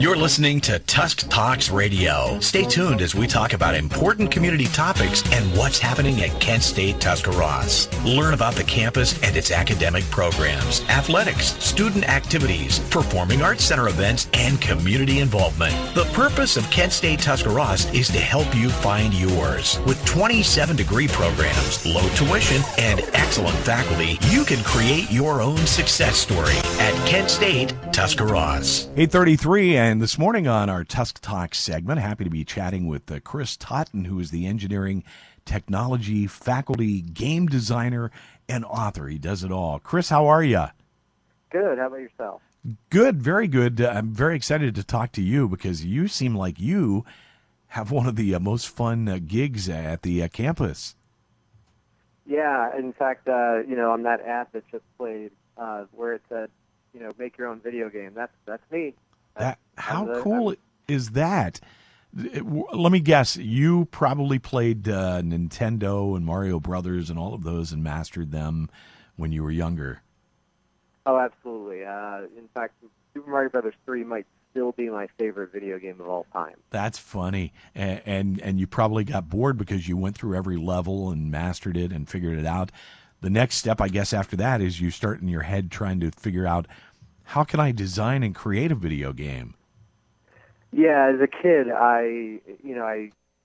You're listening to Tusk Talks Radio. Stay tuned as we talk about important community topics and what's happening at Kent State Tuscarawas. Learn about the campus and its academic programs, athletics, student activities, performing arts center events, and community involvement. The purpose of Kent State Tuscarawas is to help you find yours. With 27 degree programs, low tuition, and excellent faculty, you can create your own success story at Kent State Tuscarawas. 8:33, and this morning on our Tusk Talk segment, happy to be chatting with Chris Totten, who is the engineering, technology, faculty, game designer, and author. He does it all. Chris, how are you? Good. How about yourself? Good, very good. I'm very excited to talk to you because you seem like you have one of the most fun gigs at the campus. Yeah. In fact, on that app that just played, where it said, make your own video game. That's me. How cool is that? Let me guess. You probably played Nintendo and Mario Brothers and all of those and mastered them when you were younger. Oh, absolutely. In fact, Super Mario Brothers 3 might still be my favorite video game of all time. That's funny. And you probably got bored because you went through every level and mastered it and figured it out. The next step, I guess, after that is you start in your head trying to figure out, how can I design and create a video game? Yeah, as a kid, I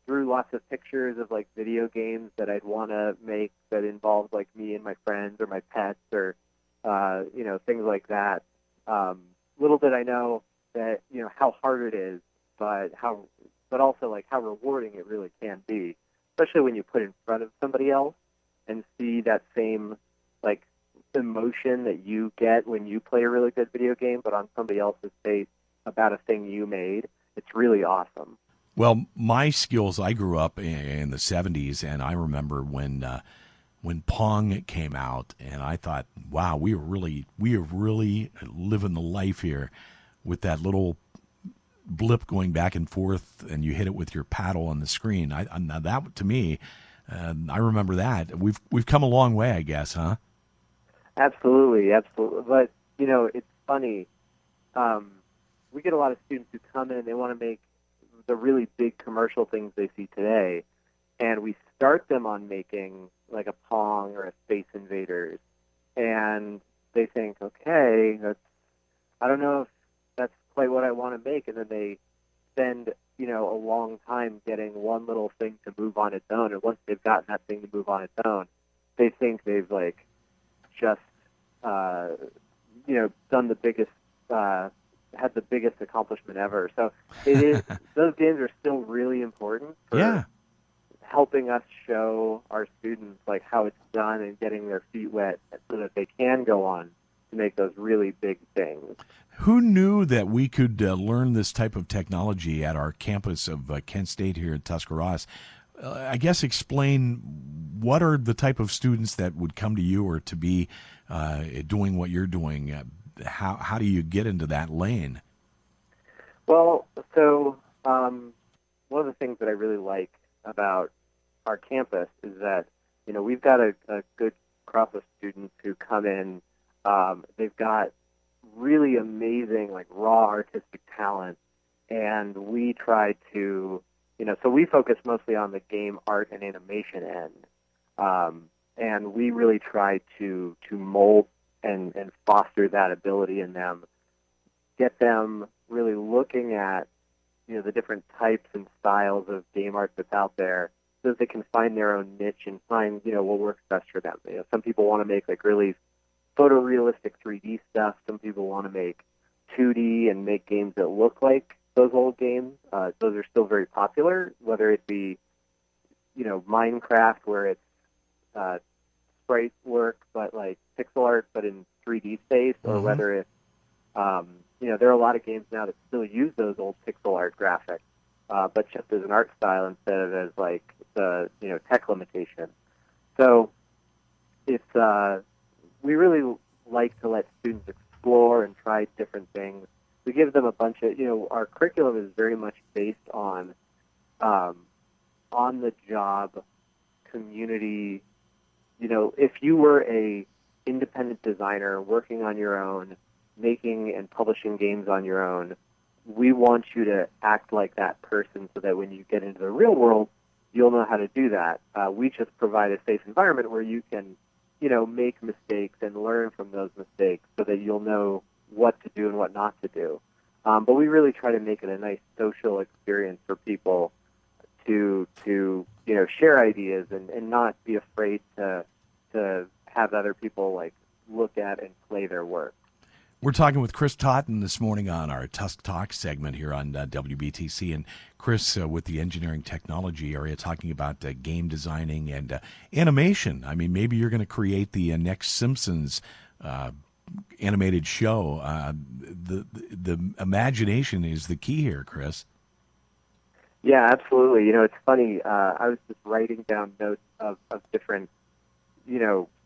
drew lots of pictures of like video games that I'd want to make that involved like me and my friends or my pets or things like that. Little did I know that how hard it is, but also like how rewarding it really can be, especially when you put it in front of somebody else and see that same like emotion that you get when you play a really good video game, but on somebody else's face about a thing you made. It's really awesome. Well, my skills, I grew up in the 70s, and I remember when Pong came out, and I thought, wow, we are really living the life here with that little blip going back and forth, and you hit it with your paddle on the screen. Now that, to me, I remember that. We've come a long way, I guess, huh? Absolutely. But, it's funny. We get a lot of students who come in and they want to make the really big commercial things they see today, and we start them on making like a Pong or a Space Invaders, and they think, okay, I don't know if that's quite what I want to make, and then they spend, a long time getting one little thing to move on its own, and once they've gotten that thing to move on its own, they think they've like just, done the biggest, had the biggest accomplishment ever. So it is. Those games are still really important for helping us show our students like how it's done and getting their feet wet so that they can go on to make those really big things. Who knew that we could learn this type of technology at our campus of Kent State here at Tuscarawas? I guess explain what are the type of students that would come to you or to be doing what you're doing. How do you get into that lane? Well, so one of the things that I really like about our campus is that, we've got a good crop of students who come in. They've got really amazing, like, raw artistic talent, and we try to, so we focus mostly on the game art and animation end, and we really try to mold and foster that ability in them, get them really looking at, the different types and styles of game art that's out there so that they can find their own niche and find, what works best for them. Some people want to make like really photorealistic 3D stuff. Some people want to make 2D and make games that look like those old games. Those are still very popular, whether it be, Minecraft, where it's sprite work, but like pixel art, but in 3D space, or whether it's, there are a lot of games now that still use those old pixel art graphics, but just as an art style instead of as like the, tech limitation. So it's, we really like to let students explore and try different things. We give them a bunch of, our curriculum is very much based on the job community. If you were a independent designer working on your own, making and publishing games on your own, we want you to act like that person so that when you get into the real world, you'll know how to do that. We just provide a safe environment where you can, make mistakes and learn from those mistakes so that you'll know what to do and what not to do. But we really try to make it a nice social experience for people to share ideas and not be afraid to have other people look at and play their work. We're talking with Chris Totten this morning on our Tusk Talk segment here on WBTC. And Chris, with the engineering technology area, talking about game designing and animation. I mean, maybe you're going to create the next Simpsons animated show. The imagination is the key here, Chris. Yeah, absolutely. It's funny. I was just writing down notes of different,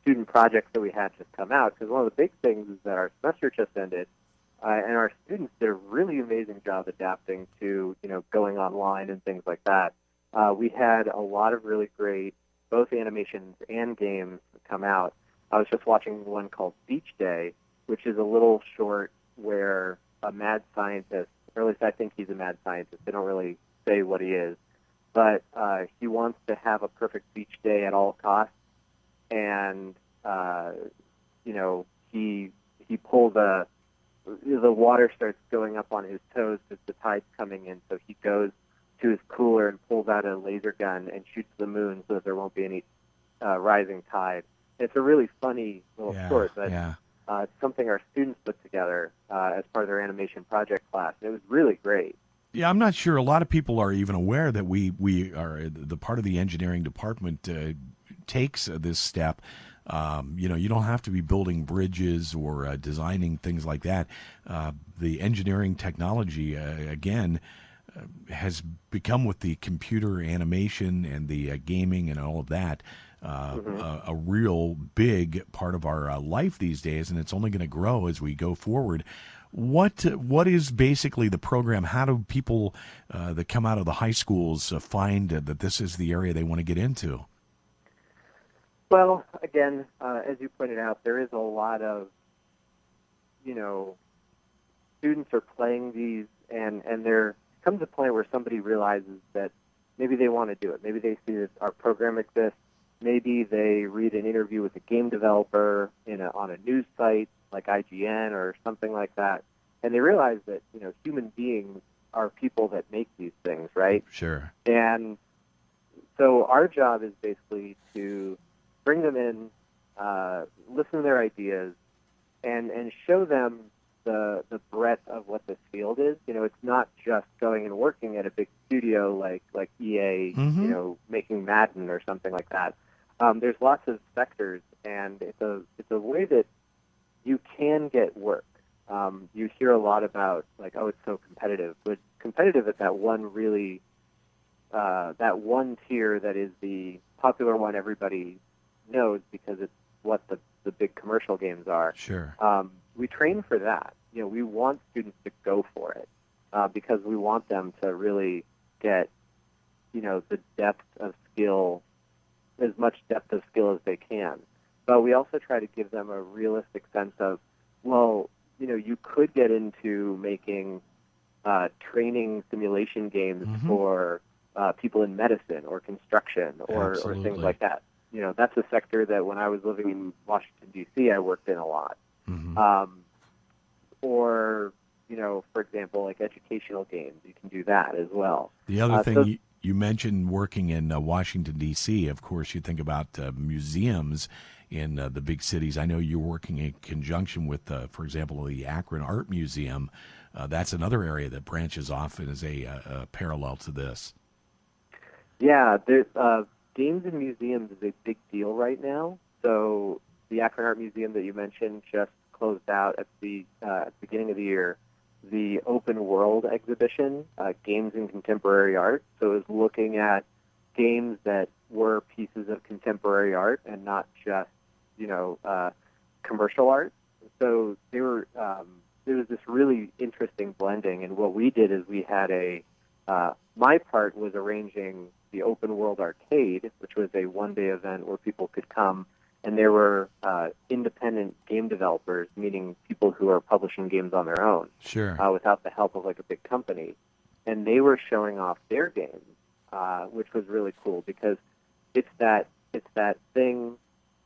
student projects that we had just come out, because one of the big things is that our semester just ended, and our students did a really amazing job adapting to, going online and things like that. We had a lot of really great, both animations and games come out. I was just watching one called Beach Day, which is a little short where a mad scientist, or at least I think he's a mad scientist, they don't really say what he is, but he wants to have a perfect beach day at all costs. And he pulls the water starts going up on his toes as the tide's coming in. So he goes to his cooler and pulls out a laser gun and shoots the moon so that there won't be any rising tide. It's a really funny little short, but it's something our students put together as part of their animation project class. It was really great. Yeah, I'm not sure a lot of people are even aware that we are the part of the engineering department takes this step. You don't have to be building bridges or designing things like that. The engineering technology, again, has become with the computer animation and the gaming and all of that a real big part of our life these days, and it's only going to grow as we go forward. What is basically the program? How do people that come out of the high schools find that this is the area they want to get into? Well, again, as you pointed out, there is a lot of, students are playing these, and there comes a point where somebody realizes that maybe they want to do it. Maybe they see that our program exists. Maybe they read an interview with a game developer on a news site like IGN or something like that, and they realize that, human beings are people that make these things, right? Sure. And so our job is basically to bring them in, listen to their ideas, and show them the breadth of what this field is. It's not just going and working at a big studio like EA, making Madden or something like that. There's lots of sectors, and it's a way that you can get work. You hear a lot about it's so competitive, but competitive at that one really that one tier that is the popular one everybody knows because it's what the big commercial games are. Sure. We train for that. We want students to go for it because we want them to really get, the depth of skill, as much depth of skill as they can. But we also try to give them a realistic sense of, well, you could get into making training simulation games for people in medicine or construction or things like that. That's a sector that when I was living in Washington, D.C., I worked in a lot. Or, for example, like educational games, you can do that as well. The other thing you mentioned working in Washington, D.C., of course, you think about museums in the big cities. I know you're working in conjunction with, for example, the Akron Art Museum. That's another area that branches off and is a parallel to this. Yeah, there's games in museums is a big deal right now. So the Akron Art Museum that you mentioned just closed out at the beginning of the year the Open World exhibition, Games in Contemporary Art. So it was looking at games that were pieces of contemporary art and not just, commercial art. So there was this really interesting blending. And what we did is we had my part was arranging the Open World Arcade, which was a one-day event where people could come and there were independent game developers, meaning people who are publishing games on their own, Sure. Without the help of like a big company, and they were showing off their games, which was really cool because it's that thing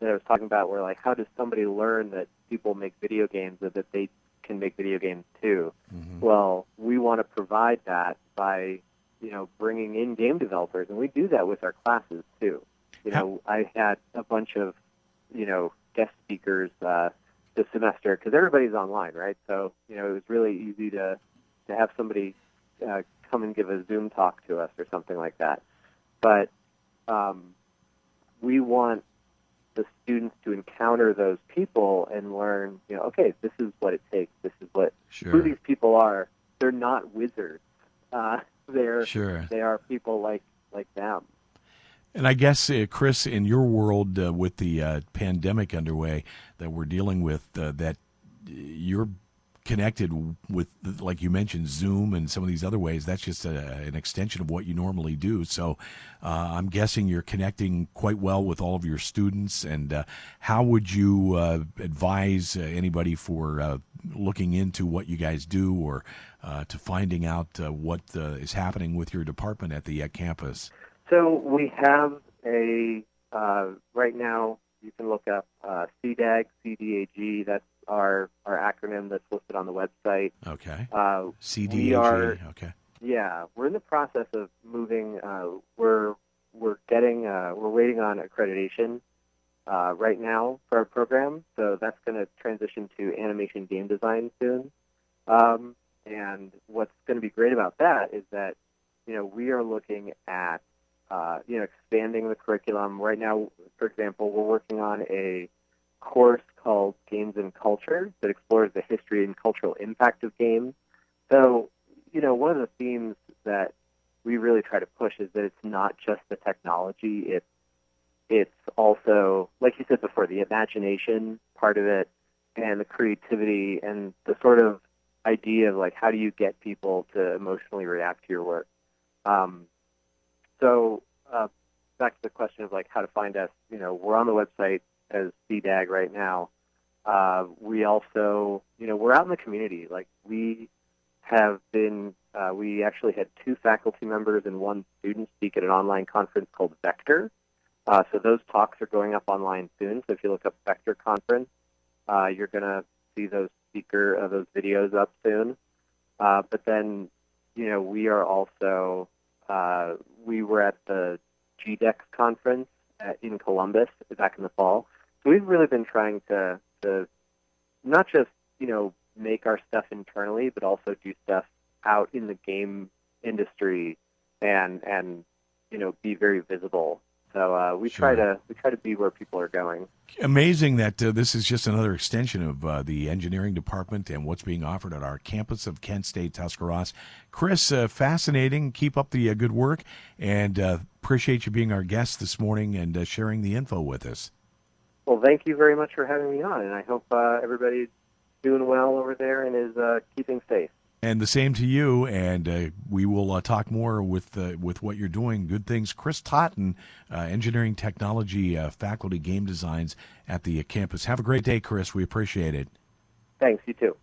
that I was talking about, where like, how does somebody learn that people make video games and that they can make video games too? Mm-hmm. Well, we want to provide that by bringing in game developers, and we do that with our classes too. I had a bunch of guest speakers this semester because everybody's online, right? So it was really easy to have somebody come and give a Zoom talk to us or something like that. But we want the students to encounter those people and learn, okay, this is what it takes. This is who these people are. They're not wizards. They are people like them. And I guess, Chris, in your world with the pandemic underway that we're dealing with, that you're connected with, like you mentioned, Zoom and some of these other ways. That's just an extension of what you normally do. So I'm guessing you're connecting quite well with all of your students. And how would you advise anybody for looking into what you guys do, or to finding out what is happening with your department at the campus? So we have right now, you can look up CDAG, CDAG. That's our acronym that's listed on the website. Okay. CDAG. Okay. Yeah, we're in the process of moving. We're waiting on accreditation right now for our program. So that's going to transition to animation game design soon. And what's going to be great about that is that we are looking at expanding the curriculum. Right now, for example, we're working on a course called Games and Culture that explores the history and cultural impact of games. So, one of the themes that we really try to push is that it's not just the technology. It's also, like you said before, the imagination part of it and the creativity and the sort of idea of like, how do you get people to emotionally react to your work? So back to the question of like how to find us, we're on the website as CDAG right now. We also, we're out in the community. Like we have been, we actually had 2 faculty members and 1 student speak at an online conference called Vector. So those talks are going up online soon. So if you look up Vector Conference, you're going to see those videos up soon. But then, we are also, we were at the GDEX conference in Columbus back in the fall. So we've really been trying to not just, make our stuff internally, but also do stuff out in the game industry and be very visible. So we try to be where people are going. Amazing that this is just another extension of the engineering department and what's being offered at our campus of Kent State Tuscarawas. Chris, fascinating. Keep up the good work, and appreciate you being our guest this morning and sharing the info with us. Well, thank you very much for having me on, and I hope everybody's doing well over there and is keeping safe. And the same to you, and we will talk more with what you're doing. Good things. Chris Totten, Engineering Technology Faculty Game Designs at the campus. Have a great day, Chris. We appreciate it. Thanks. You too.